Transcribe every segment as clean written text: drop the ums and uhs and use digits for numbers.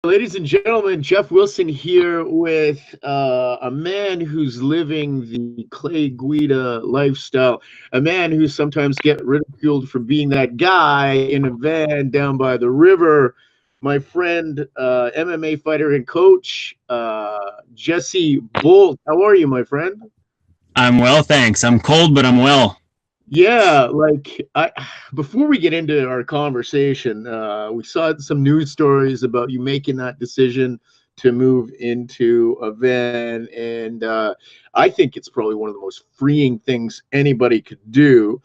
Ladies and gentlemen, Jeff Wilson here with a man who's living the Clay Guida lifestyle, a man who sometimes get ridiculed for being that guy in a van down by the river. My friend, MMA fighter and coach, Jesse Boldt. How are you, my friend? I'm well, thanks. I'm cold, but I'm well. Yeah, before we get into our conversation, we saw some news stories about you making that decision to move into a van, and I think it's probably one of the most freeing things anybody could do.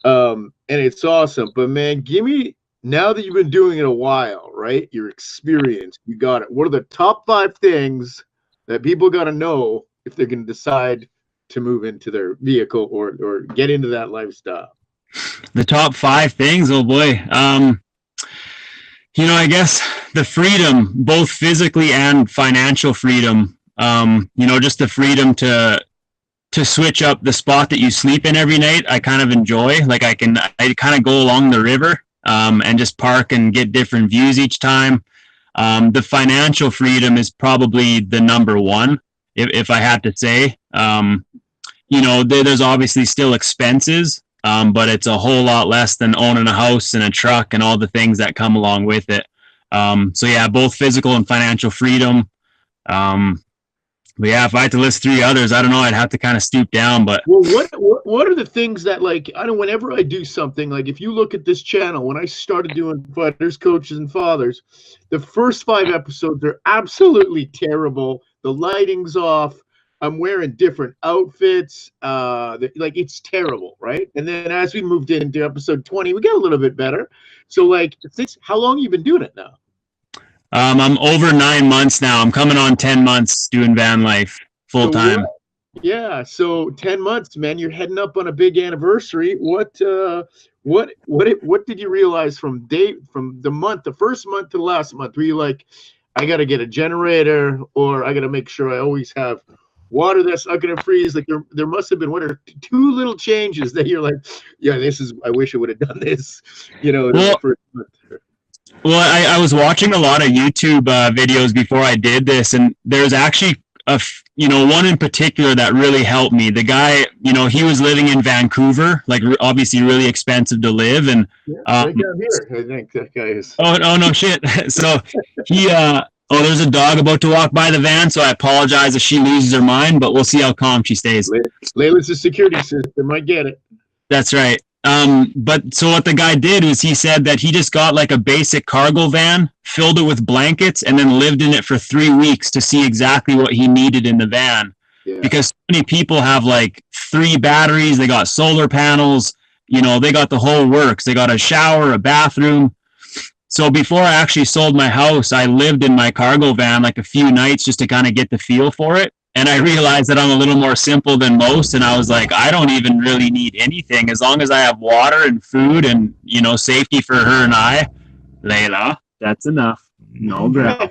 And it's awesome. But man, give me, now that you've been doing it a while, right? Your experience, you got it. What are the top 5 things that people got to know if they're going to decide to move into their vehicle or get into that lifestyle? The top 5 things, oh boy. I guess the freedom, both physically and financial freedom. Just the freedom to switch up the spot that you sleep in every night. I kind of enjoy. Like I kind of go along the river and just park and get different views each time. The financial freedom is probably the number one, if I had to say. There's obviously still expenses, but it's a whole lot less than owning a house and a truck and all the things that come along with it. So yeah, both physical and financial freedom. But yeah, if I had to list 3 others, I don't know, I'd have to kind of stoop down. But well, what are the things that, like, I don't, whenever I do something, like if you look at this channel, when I started doing fighters, coaches, and fathers, the first 5 episodes are absolutely terrible. The lighting's off. I'm wearing different outfits. Like, it's terrible, right? And then as we moved into episode 20, we got a little bit better. So, like, how long have you been doing it now? I'm over 9 months now. I'm coming on 10 months doing van life full time. Yeah, so 10 months, man. You're heading up on a big anniversary. What did you realize from the first month to the last month? Were you like, I got to get a generator, or I got to make sure I always have water that's not going to freeze? Like, there must have been 1 or 2 little changes that you're like, yeah, I wish I would have done this, the first month. Well, I was watching a lot of YouTube videos before I did this, and there's actually one in particular that really helped me. The guy, he was living in Vancouver, like obviously really expensive to live, and right down here, I think that guy is. Oh no, shit! So he, there's a dog about to walk by the van, so I apologize if she loses her mind, but we'll see how calm she stays. Layla's a security system. I get it. That's right. But so what the guy did was he said that he just got like a basic cargo van, filled it with blankets, and then lived in it for 3 weeks to see exactly what he needed in the van. Yeah. Because so many people have like 3 batteries, they got solar panels, they got the whole works. They got a shower, a bathroom. So before I actually sold my house, I lived in my cargo van like a few nights just to kind of get the feel for it. And I realized that I'm a little more simple than most. And I was like, I don't even really need anything. As long as I have water and food and, safety for her and I, Layla, that's enough. No ground.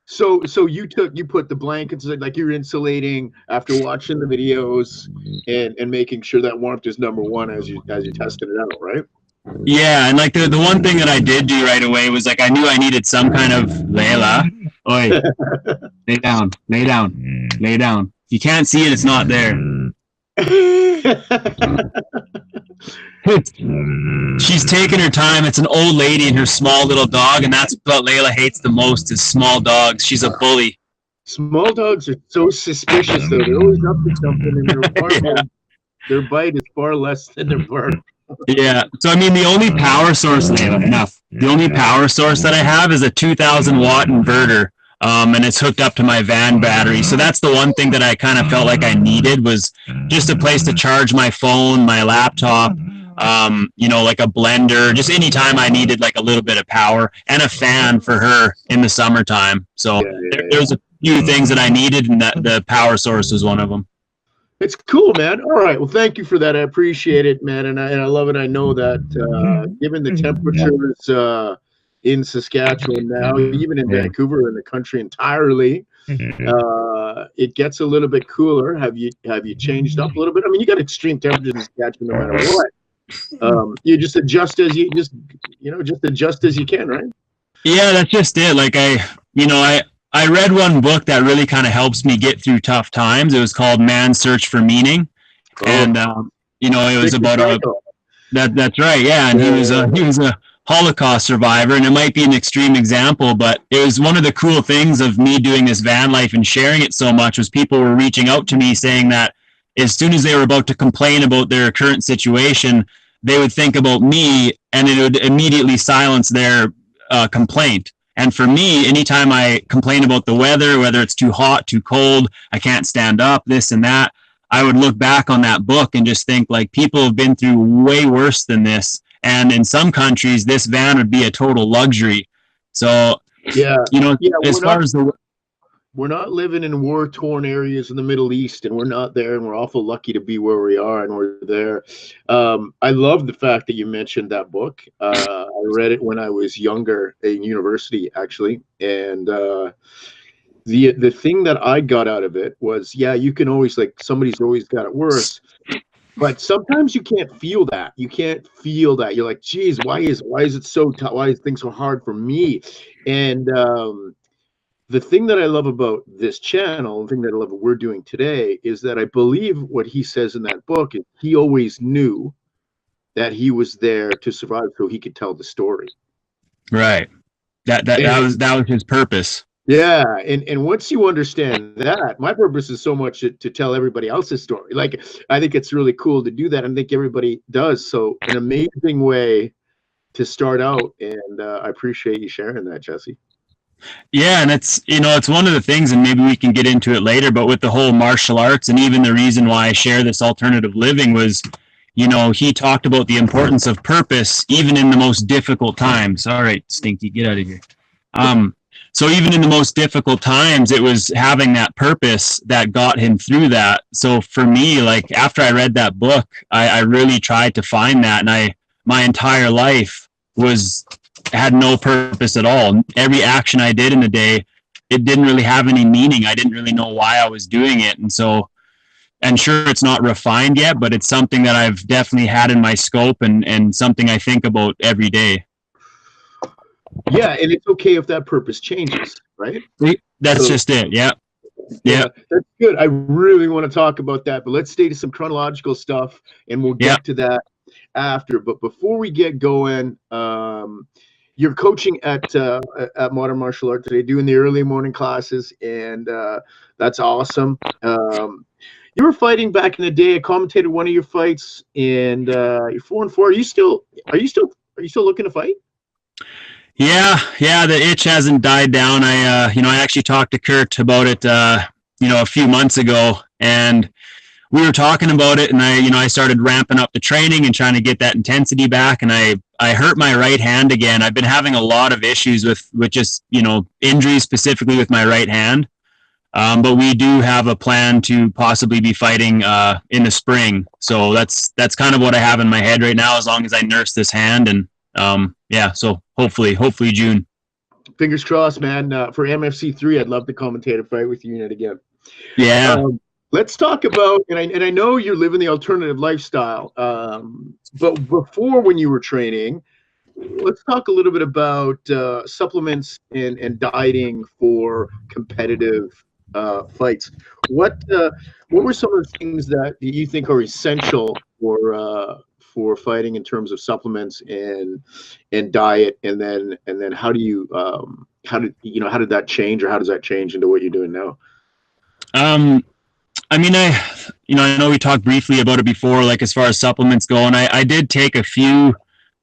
So you put the blankets, like you're insulating after watching the videos and making sure that warmth is number one as you tested it out, right? Yeah, and like the one thing that I did do right away was like I knew I needed some kind of Layla. Oi, lay down. If you can't see it, it's not there. She's taking her time. It's an old lady and her small little dog, and that's what Layla hates the most is small dogs. She's a bully. Small dogs are so suspicious, though. They're always up to something, and their bite is far less than their bark. Yeah. So, I mean, the only power source, Layla, enough. The only power source that I have is a 2,000 watt inverter, and it's hooked up to my van battery. So that's the one thing that I kind of felt like I needed was just a place to charge my phone, my laptop, like a blender, just anytime I needed like a little bit of power, and a fan for her in the summertime. So there's a few things that I needed, and that the power source was one of them. It's cool, man. All right. Well, thank you for that. I appreciate it, man. And I love it. I know that given the temperatures in Saskatchewan now, even in Vancouver and the country entirely, it gets a little bit cooler. Have you changed up a little bit? I mean, you got extreme temperatures in Saskatchewan no matter what. You just adjust as you just adjust as you can, right? Yeah, that's just it. Like I read one book that really kind of helps me get through tough times. It was called Man's Search for Meaning, and Oh, it was Victor about a Frankl. that's right, yeah. And Yeah. he was a Holocaust survivor, and it might be an extreme example, but it was one of the cool things of me doing this van life and sharing it so much was people were reaching out to me saying that as soon as they were about to complain about their current situation, they would think about me, and it would immediately silence their complaint. And for me, anytime I complain about the weather, whether it's too hot, too cold, I can't stand up, this and that, I would look back on that book and just think like people have been through way worse than this. And in some countries, this van would be a total luxury. So, Yeah, yeah. as far as the We're not living in war-torn areas in the Middle East, and we're not there, and we're awful lucky to be where we are, and we're there. I love the fact that you mentioned that book. I read it when I was younger in university, actually, and the thing that I got out of it was, yeah, you can always like somebody's always got it worse, but sometimes you can't feel that. You can't feel that. You're like, geez, why is it so tough? Why is things so hard for me? And the thing that I love about this channel, the thing that I love what we're doing today, is that I believe what he says in that book is he always knew that he was there to survive so he could tell the story. right, And that was his purpose. yeah, and once you understand that, my purpose is so much to tell everybody else's story. Like, I think it's really cool to do that. I think everybody does. So an amazing way to start out, and I appreciate you sharing that, Jesse. Yeah, and it's one of the things, and maybe we can get into it later, but with the whole martial arts, and even the reason why I share this alternative living was, he talked about the importance of purpose even in the most difficult times. All right, Stinky, get out of here. So even in the most difficult times, it was having that purpose that got him through that. So for me, like after I read that book, I really tried to find that, and my entire life had no purpose at all. Every action I did in the day, it didn't really have any meaning. I didn't really know why I was doing it. And sure, it's not refined yet, but it's something that I've definitely had in my scope and something I think about every day. Yeah, and it's okay if that purpose changes, right? That's just it. Yeah. Yeah, that's good. I really want to talk about that, but let's stay to some chronological stuff, and we'll get to that after. But before we get going, you're coaching at Modern Martial Art today, doing the early morning classes, and that's awesome. You were fighting back in the day. I commentated one of your fights, and you're 4-4. Are you still looking to fight? Yeah, the itch hasn't died down. I actually talked to Kurt about it, a few months ago, and we were talking about it, and I started ramping up the training and trying to get that intensity back, and I hurt my right hand again. I've been having a lot of issues with just, injuries specifically with my right hand. But we do have a plan to possibly be fighting in the spring. So that's kind of what I have in my head right now, as long as I nurse this hand. And so hopefully June. Fingers crossed, man. For MFC3, I'd love to commentate a fight with you yet again. Yeah. Let's talk about, and I know you're living the alternative lifestyle, but before, when you were training, let's talk a little bit about supplements and dieting for competitive fights. What were some of the things that you think are essential for fighting in terms of supplements and diet, and then how did that change, or how does that change into what you're doing now? I mean, I know we talked briefly about it before, like as far as supplements go, and I did take a few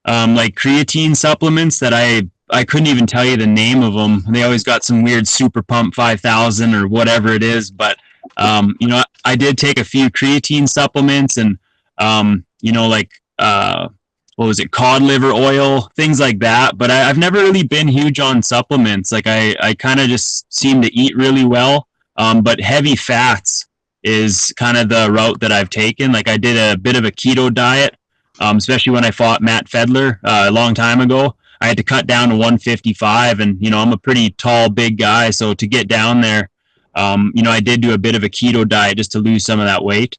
like creatine supplements that I couldn't even tell you the name of them. They always got some weird Super Pump 5000 or whatever it is, but I did take a few creatine supplements, and what was it, cod liver oil, things like that. But I've never really been huge on supplements. Like I kind of just seem to eat really well, but heavy fats is kind of the route that I've taken. Like I did a bit of a keto diet, especially when I fought Matt Fedler a long time ago. I had to cut down to 155, and I'm a pretty tall, big guy, so to get down there, I did do a bit of a keto diet just to lose some of that weight.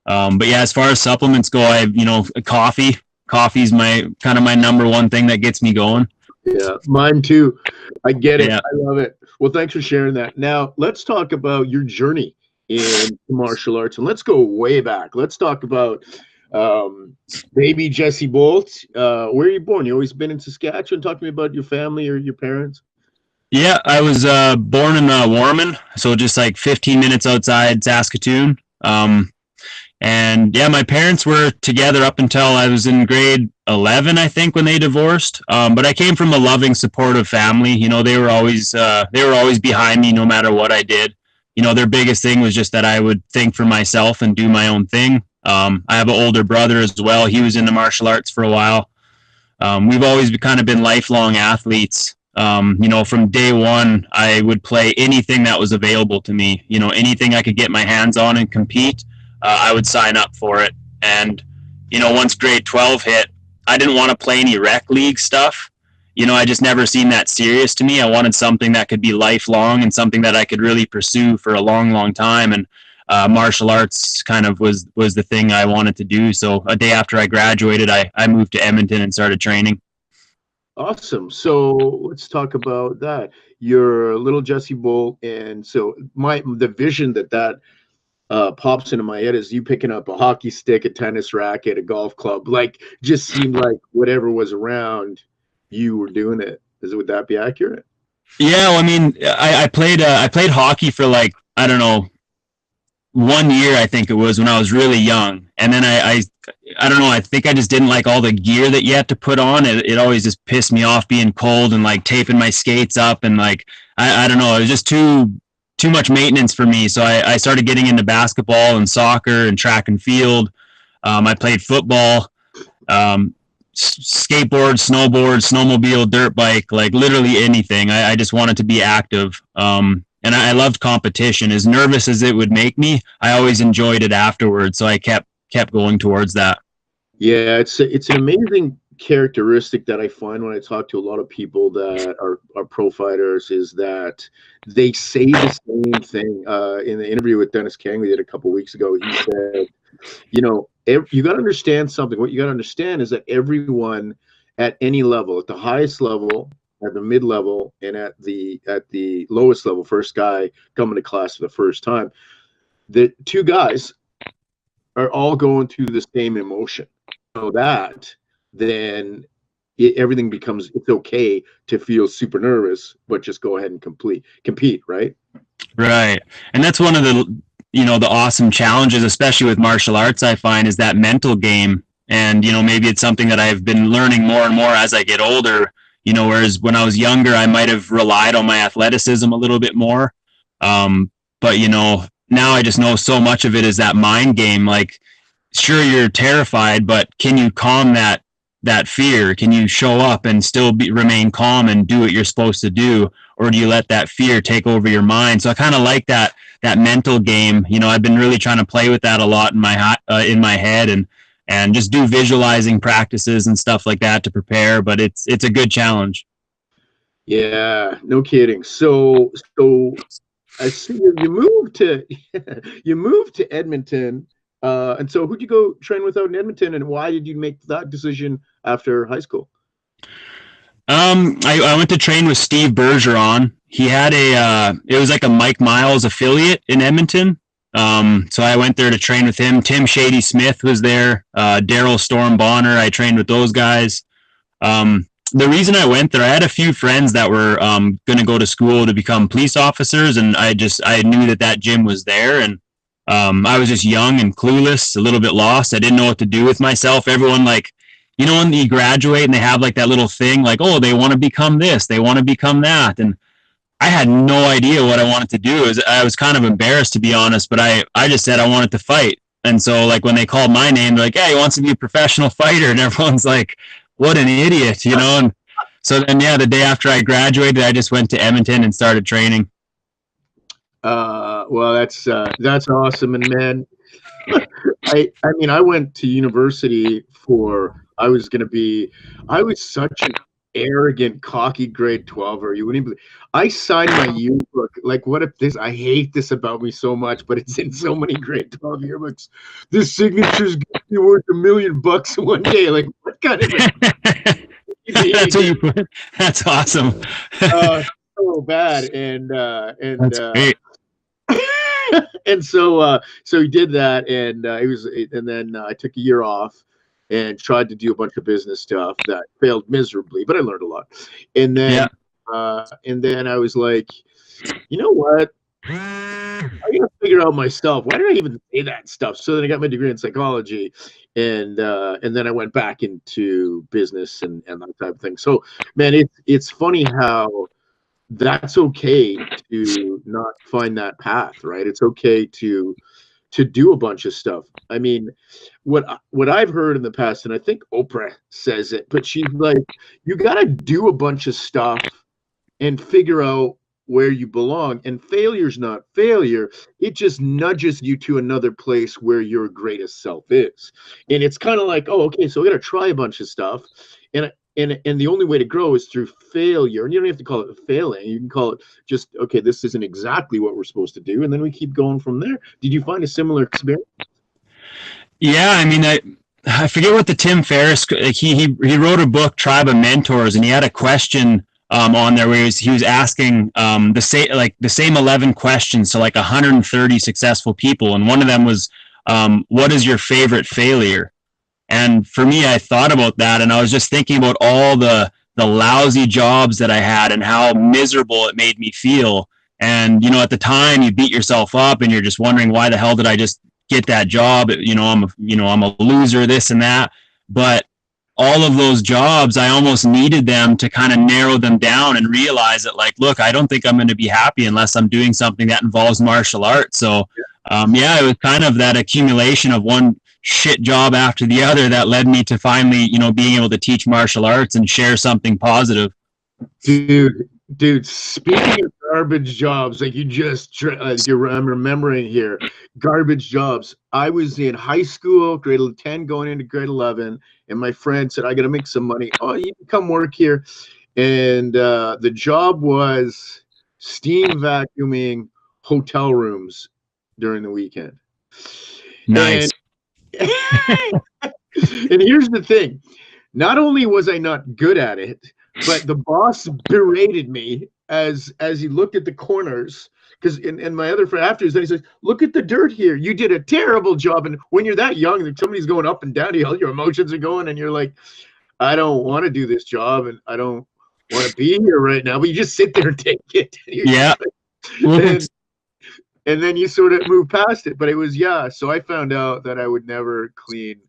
But yeah, as far as supplements go, coffee's my number one thing that gets me going. Yeah, mine too. I get it. Yeah. I love it. Well, thanks for sharing that. Now, let's talk about your journey in martial arts, and let's go way back. Let's talk about baby Jesse Boldt. Where are you born? You always been in Saskatchewan? Talk to me about your family or your parents. Yeah, I was born in Warman, so just like 15 minutes outside Saskatoon. And yeah, my parents were together up until I was in grade 11, I think, when they divorced. But I came from a loving, supportive family. You know, they were always behind me no matter what I did. You know, their biggest thing was just that I would think for myself and do my own thing. I have an older brother as well. He was into martial arts for a while. We've always kind of been lifelong athletes. You know, from day one, I would play anything that was available to me. You know, anything I could get my hands on and compete. I would sign up for it. And, you know, once grade 12 hit, I didn't want to play any rec league stuff. You know, I just never seemed that serious to me. I wanted something that could be lifelong and something that I could really pursue for a long, long time. And martial arts kind of was the thing I wanted to do. So a day after I graduated, I moved to Edmonton and started training. Awesome. So let's talk about that. You're little Jesse Boldt, and so the vision that pops into my head is you picking up a hockey stick, a tennis racket, a golf club. Like, just seemed like whatever was around, you were doing it. Would that be accurate? Yeah, well, I mean, I played hockey for like, I don't know, 1 year, I think it was, when I was really young. And then I don't know, I think I just didn't like all the gear that you had to put on. It always just pissed me off being cold and like taping my skates up, and like I don't know, it was just too much maintenance for me. So I started getting into basketball and soccer and track and field. I played football, skateboard, snowboard, snowmobile, dirt bike, like literally anything. I just wanted to be active. And I loved competition. As nervous as it would make me, I always enjoyed it afterwards. So I kept going towards that. Yeah, it's an amazing characteristic that I find when I talk to a lot of people that are pro fighters, is that they say the same thing. In the interview with Dennis Kang we did a couple weeks ago, he said, you know, you got to understand something. What you got to understand is that everyone at any level, at the highest level, at the mid level, and at the lowest level, first guy coming to class for the first time, the two guys are all going through the same emotion. So that then everything becomes, it's okay to feel super nervous, but just go ahead and compete, right? Right. And that's one of the, you know, the awesome challenges, especially with martial arts, I find, is that mental game. And, you know, maybe it's something that I've been learning more and more as I get older. You know, whereas when I was younger, I might have relied on my athleticism a little bit more. But, you know, now I just know so much of it is that mind game. Like, sure, you're terrified, but can you calm that fear? Can you show up and still remain calm and do what you're supposed to do? Or do you let that fear take over your mind? So I kind of like that mental game. You know, I've been really trying to play with that a lot in my head, and just do visualizing practices and stuff like that to prepare. But it's a good challenge. Yeah, no kidding. So I see you moved to you moved to Edmonton. And so who'd you go train with out in Edmonton, and why did you make that decision after high school? I went to train with Steve Bergeron. He had it was like a Mike Miles affiliate in Edmonton. So I went there to train with him. Tim Shady Smith was there. Daryl Storm Bonner. I trained with those guys. The reason I went there, I had a few friends that were going to go to school to become police officers, and I knew that gym was there, and I was just young and clueless, a little bit lost. I didn't know what to do with myself. Everyone, like, you know, when you graduate and they have like that little thing, like, oh, they want to become this, they want to become that, and I had no idea what I wanted to do. I was kind of embarrassed, to be honest, but I just said I wanted to fight. And so, like, when they called my name, they're like, "Yeah, he wants to be a professional fighter," and everyone's like, "What an idiot," you know? And so then, yeah, the day after I graduated, I just went to Edmonton and started training. Well, that's awesome, and man, I mean, I went to university I was such an arrogant, cocky grade 12er. You wouldn't believe. I signed my yearbook. Like, what if this? I hate this about me so much, but it's in so many grade 12 yearbooks. This signature's gonna be worth $1 million one day. Like, what kind of That's what you put. That's awesome. so bad. That's great. And so he did that, and then I took a year off and tried to do a bunch of business stuff that failed miserably, but I learned a lot. And then I was like, you know what? I gotta figure out myself. Why did I even say that stuff? So then I got my degree in psychology, and then I went back into business and that type of thing. So, man, it's funny how that's okay to not find that path, right? It's okay to do a bunch of stuff. I mean, what I've heard in the past, and I think Oprah says it, but she's like, you got to do a bunch of stuff and figure out where you belong. And failure's not failure. It just nudges you to another place where your greatest self is. And it's kind of like, oh, okay, so we got to try a bunch of stuff. And the only way to grow is through failure. And you don't have to call it failing. You can call it just, okay, this isn't exactly what we're supposed to do. And then we keep going from there. Did you find a similar experience? Yeah, I mean, I forget what the Tim Ferriss, like he wrote a book, Tribe of Mentors, and he had a question on there where he was asking the same 11 questions to like 130 successful people. And one of them was, what is your favorite failure? And for me, I thought about that, and I was just thinking about all the lousy jobs that I had and how miserable it made me feel. And, you know, at the time you beat yourself up and you're just wondering, why the hell did I just get that job? I'm a loser, this and that. But all of those jobs, I almost needed them to kind of narrow them down and realize that, like, look, I don't think I'm going to be happy unless I'm doing something that involves martial arts. So, it was kind of that accumulation of one shit job after the other that led me to finally, being able to teach martial arts and share something positive. Dude, speaking of garbage jobs, like I'm remembering here, garbage jobs. I was in high school, grade 10, going into grade 11, and my friend said, I got to make some money. Oh, you can come work here. And the job was steam vacuuming hotel rooms during the weekend. Nice. And here's the thing. Not only was I not good at it, but the boss berated me as he looked at the corners. Because and my other friend after, then he says, look at the dirt here. You did a terrible job. And when you're that young, somebody's going up and down, your emotions are going, and you're like, I don't want to do this job, and I don't want to be here right now. But you just sit there and take it. Yeah. And then you sort of move past it. But it was, so I found out that I would never clean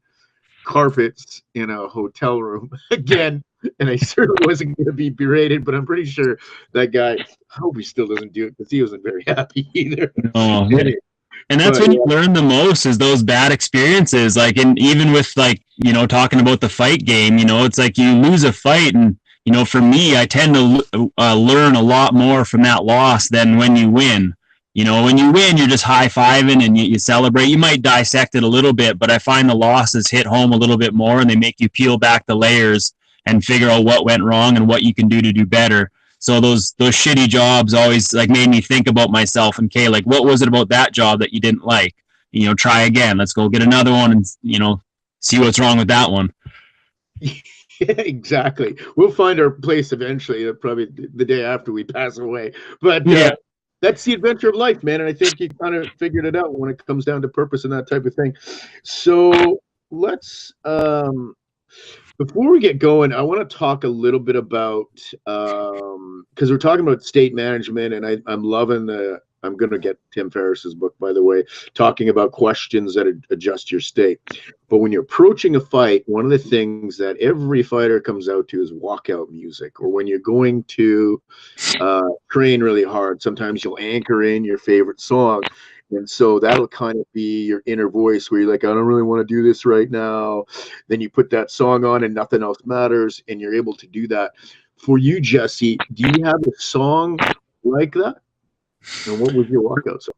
carpets in a hotel room again. And I certainly wasn't going to be berated, but I'm pretty sure that guy, I hope he still doesn't do it, because he wasn't very happy either. Oh, and that's when you learn the most, is those bad experiences. Like, and even with, like, talking about the fight game, it's like you lose a fight, and, for me, I tend to learn a lot more from that loss than when you win. When you win, you're just high-fiving and you celebrate. You might dissect it a little bit, but I find the losses hit home a little bit more, and they make you peel back the layers and figure out what went wrong and what you can do to do better. So those shitty jobs always, like, made me think about myself, and, okay, like, what was it about that job that you didn't like? Try again. Let's go get another one and, see what's wrong with that one. Yeah, exactly. We'll find our place eventually, probably the day after we pass away. But that's the adventure of life, man. And I think you kind of figured it out when it comes down to purpose and that type of thing. So let's, before we get going, I want to talk a little bit about, because we're talking about state management, and I'm loving I'm going to get Tim Ferriss's book, by the way, talking about questions that adjust your state. But when you're approaching a fight, one of the things that every fighter comes out to is walkout music. Or when you're going to train really hard, sometimes you'll anchor in your favorite song. And so that'll kind of be your inner voice where you're like, I don't really want to do this right now. Then you put that song on and nothing else matters, and you're able to do that. For you, Jesse, do you have a song like that? And what was your walkout song?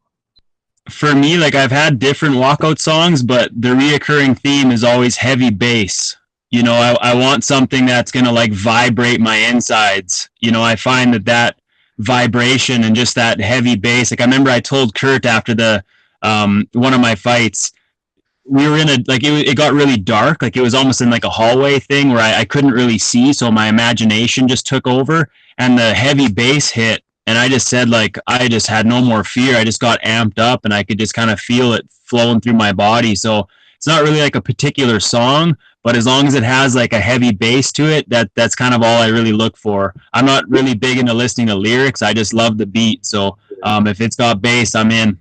For me, like, I've had different walkout songs, but the reoccurring theme is always heavy bass. I want something that's going to like vibrate my insides. I find that vibration and just that heavy bass. Like I remember I told Kurt after the one of my fights, we were in a like it got really dark. Like it was almost in like a hallway thing where I couldn't really see, so my imagination just took over, and the heavy bass hit, and I just said like I just had no more fear. I just got amped up, and I could just kind of feel it flowing through my body. So it's not really like a particular song, but as long as it has like a heavy bass to it, that's kind of all I really look for. I'm not really big into listening to lyrics. I just love the beat. So if it's got bass, I'm in.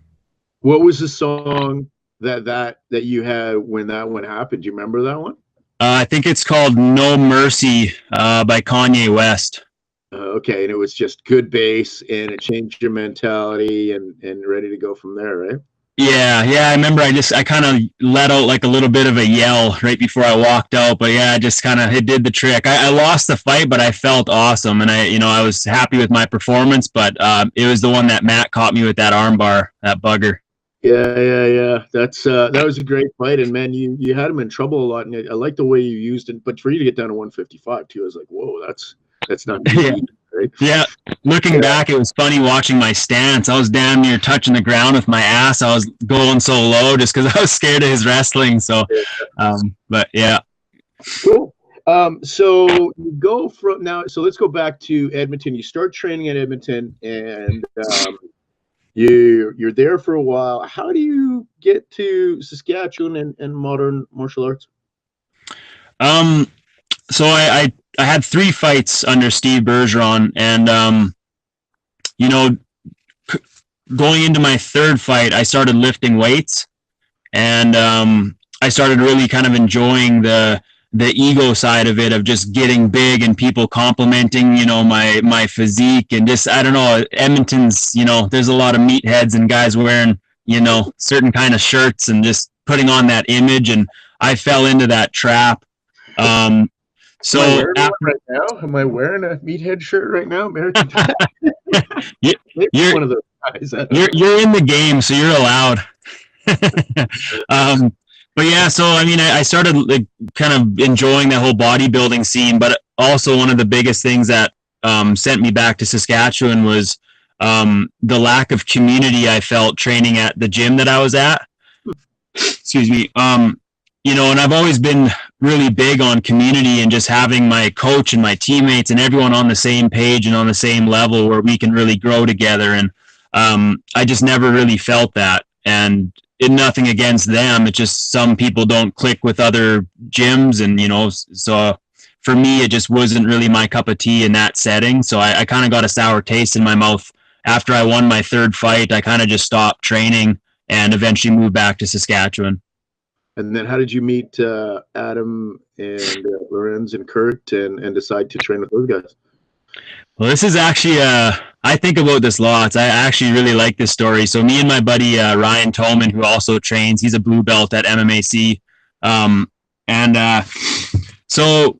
What was the song that you had when that one happened? Do you remember that one? I think it's called No Mercy by Kanye West. Okay, and it was just good bass, and it changed your mentality, and ready to go from there, right? Yeah. I remember I kind of let out like a little bit of a yell right before I walked out, but yeah, just kind of it did the trick. I lost the fight, but I felt awesome, and I was happy with my performance. But it was the one that Matt caught me with that armbar, that bugger. Yeah. That was a great fight, and man, you had him in trouble a lot, and I like the way you used it. But for you to get down to 155 too, I was like, whoa, that's not easy. Yeah. Right? Yeah, looking back, it was funny watching my stance. I was damn near touching the ground with my ass. I was going so low just because I was scared of his wrestling. So, but yeah. Cool. So you go from now. So let's go back to Edmonton. You start training at Edmonton, and you're there for a while. How do you get to Saskatchewan and modern martial arts? So I had 3 fights under Steve Bergeron, and going into my 3rd fight, I started lifting weights, and I started really kind of enjoying the ego side of it, of just getting big and people complimenting my physique, and just I don't know, Edmonton's there's a lot of meatheads and guys wearing certain kind of shirts and just putting on that image, and I fell into that trap. So am I wearing a meathead shirt right now? American you're one of those guys. You're in the game, so you're allowed. But yeah, so I mean, I started like kind of enjoying that whole bodybuilding scene, but also one of the biggest things that sent me back to Saskatchewan was the lack of community I felt training at the gym that I was at. Excuse me. And I've always been really big on community and just having my coach and my teammates and everyone on the same page and on the same level where we can really grow together. And I just never really felt that. And nothing against them. It's just some people don't click with other gyms. And, so for me, it just wasn't really my cup of tea in that setting. So I kind of got a sour taste in my mouth. After I won my 3rd fight, I kind of just stopped training and eventually moved back to Saskatchewan. And then how did you meet Adam and Lorenz and Kurt and decide to train with those guys? Well, this is actually, I think about this lots. I actually really like this story. So me and my buddy Ryan Tolman, who also trains, he's a blue belt at MMAC. So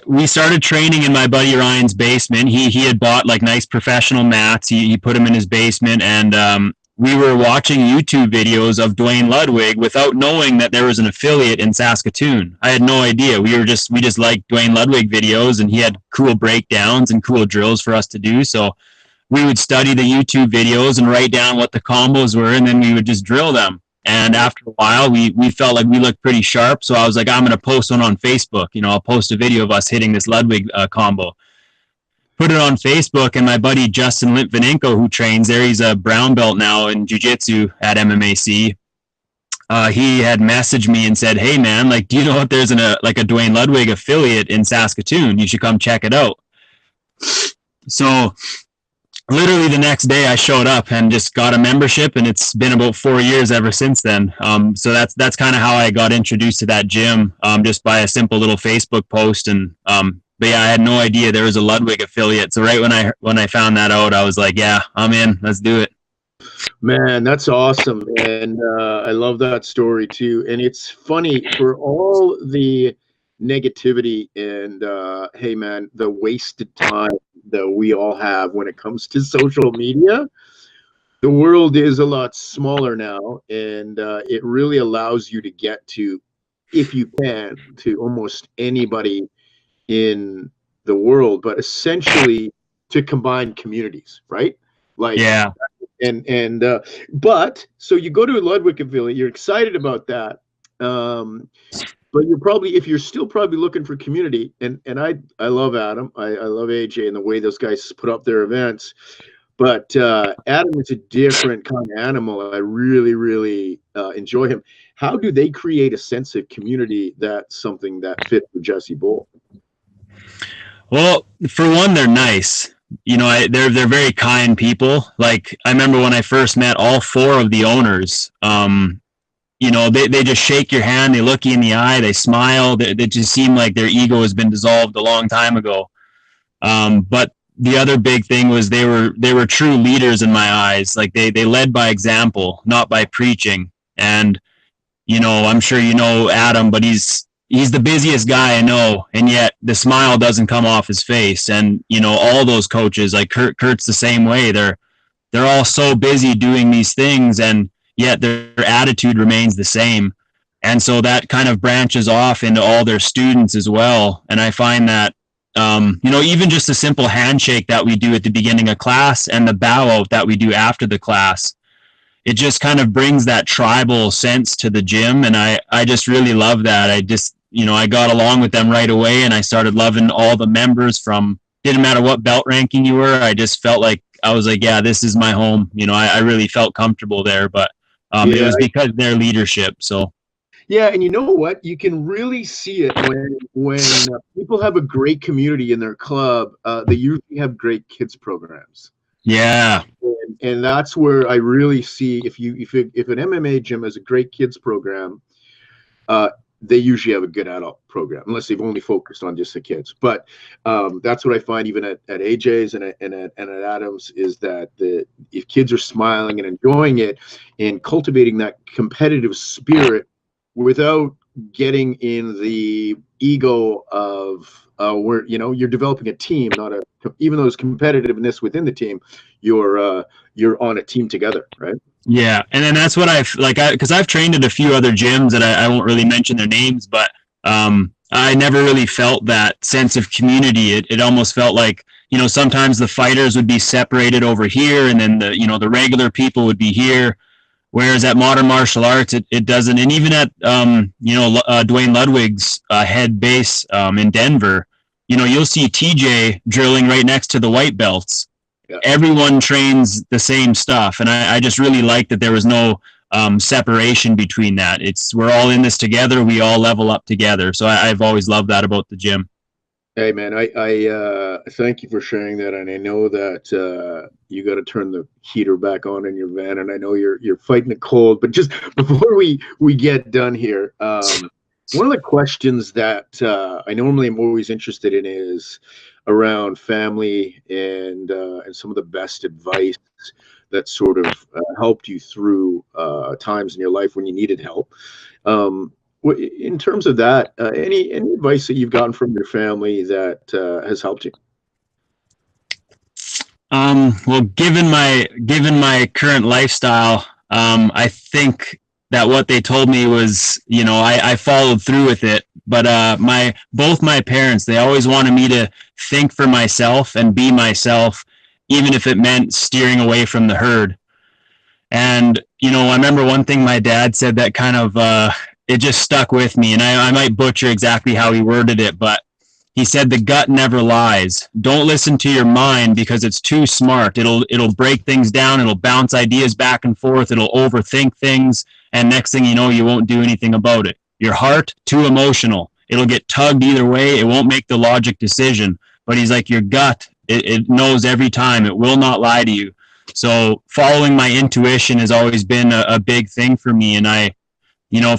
we started training in my buddy Ryan's basement. He had bought like nice professional mats. He put them in his basement, and we were watching YouTube videos of Dwayne Ludwig without knowing that there was an affiliate in Saskatoon. I had no idea. We just liked Dwayne Ludwig videos, and he had cool breakdowns and cool drills for us to do. So we would study the YouTube videos and write down what the combos were, and then we would just drill them. And after a while, we felt like we looked pretty sharp. So I was like, I'm going to post one on Facebook. I'll post a video of us hitting this Ludwig combo. Put it on Facebook, and my buddy Justin Litvinenko, who trains there, he's a brown belt now in jiu-jitsu at MMAC. He had messaged me and said, "Hey man, like, do you know if there's a Dwayne Ludwig affiliate in Saskatoon? You should come check it out." So literally the next day I showed up and just got a membership, and it's been about 4 years ever since then. So that's kind of how I got introduced to that gym, just by a simple little Facebook post. And but yeah, I had no idea there was a Ludwig affiliate. So right when I found that out, I was like, yeah, I'm in. Let's do it. Man, that's awesome. And I love that story too. And it's funny, for all the negativity and hey man, the wasted time that we all have when it comes to social media, the world is a lot smaller now, and it really allows you to get to if you can, to almost anybody in the world, but essentially to combine communities, right? Like, Yeah. and but so you go to Ludwig affiliate, you're excited about that. But you're probably, if you're still probably looking for community, and I love Adam, I love AJ and the way those guys put up their events. But Adam is a different kind of animal. I really, really enjoy him. How do they create a sense of community? That's something that fit for Jesse Boldt. Well, for one, they're nice. They're very kind people. Like, I remember when I first met all four of the owners. They just shake your hand, they look you in the eye, they smile. They just seem like their ego has been dissolved a long time ago. But the other big thing was they were true leaders in my eyes. Like, they led by example, not by preaching. And I'm sure you know Adam, but he's the busiest guy I know, and yet the smile doesn't come off his face. And all those coaches, like Kurt's the same way. They're all so busy doing these things, and yet their attitude remains the same. And so that kind of branches off into all their students as well. And I find that even just a simple handshake that we do at the beginning of class and the bow out that we do after the class, it just kind of brings that tribal sense to the gym. And I just really love that. I got along with them right away, and I started loving all the members. Didn't matter what belt ranking you were. I just felt like, I was like, yeah, this is my home. I really felt comfortable there, but it was because of their leadership. So. Yeah, and you know what? You can really see it when people have a great community in their club. They usually have great kids programs. Yeah, and that's where I really see if an MMA gym has a great kids program, they usually have a good adult program, unless they've only focused on just the kids. But that's what I find even at AJ's and at Adams, is that if kids are smiling and enjoying it and cultivating that competitive spirit without getting in the ego of where you're developing a team, even though there's competitiveness within the team, you're on a team together, right? Yeah, and then that's what because I've trained at a few other gyms that I won't really mention their names, but I never really felt that sense of community. It almost felt like, sometimes the fighters would be separated over here, and then the regular people would be here. Whereas at modern martial arts, it doesn't. And even at Dwayne Ludwig's head base in Denver, you'll see TJ drilling right next to the white belts. Yeah. Everyone trains the same stuff, and I just really like that there was no separation between that. We're all in this together. We all level up together. So I've always loved that about the gym. Hey man, I thank you for sharing that, and I know that you got to turn the heater back on in your van, and I know you're fighting the cold. But just before we get done here, one of the questions that I normally am always interested in is around family and some of the best advice that sort of helped you through times in your life when you needed help. In terms of that, any advice that you've gotten from your family that has helped you? Well, given my current lifestyle, I think that what they told me was, I followed through with it. But both my parents, they always wanted me to think for myself and be myself, even if it meant steering away from the herd. And I remember one thing my dad said that kind of it just stuck with me, and I might butcher exactly how he worded it, but he said, the gut never lies. Don't listen to your mind because it's too smart. It'll break things down. It'll bounce ideas back and forth. It'll overthink things. And next thing you know, you won't do anything about it. Your heart, too emotional. It'll get tugged either way. It won't make the logic decision. But he's like, your gut, it knows every time. It will not lie to you. So following my intuition has always been a big thing for me. And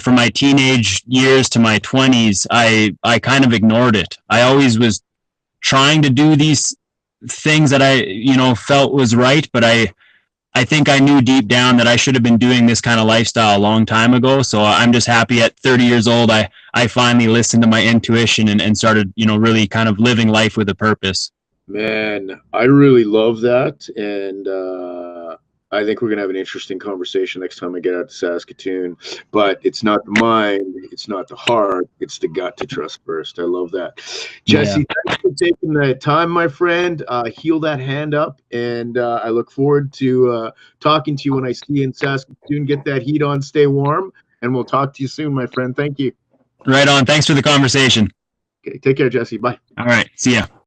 from my teenage years to my 20s, I kind of ignored it. I always was trying to do these things that I, felt was right, but I think I knew deep down that I should have been doing this kind of lifestyle a long time ago. So I'm just happy at 30 years old, I finally listened to my intuition and started, really kind of living life with a purpose. Man, I really love that. And I think we're going to have an interesting conversation next time I get out to Saskatoon. But it's not the mind, it's not the heart, it's the gut to trust first. I love that. Jesse, thanks for taking the time, my friend. Heal that hand up, and I look forward to talking to you when I see you in Saskatoon. Get that heat on, stay warm, and we'll talk to you soon, my friend. Thank you. Right on. Thanks for the conversation. Okay, take care, Jesse. Bye. All right. See ya.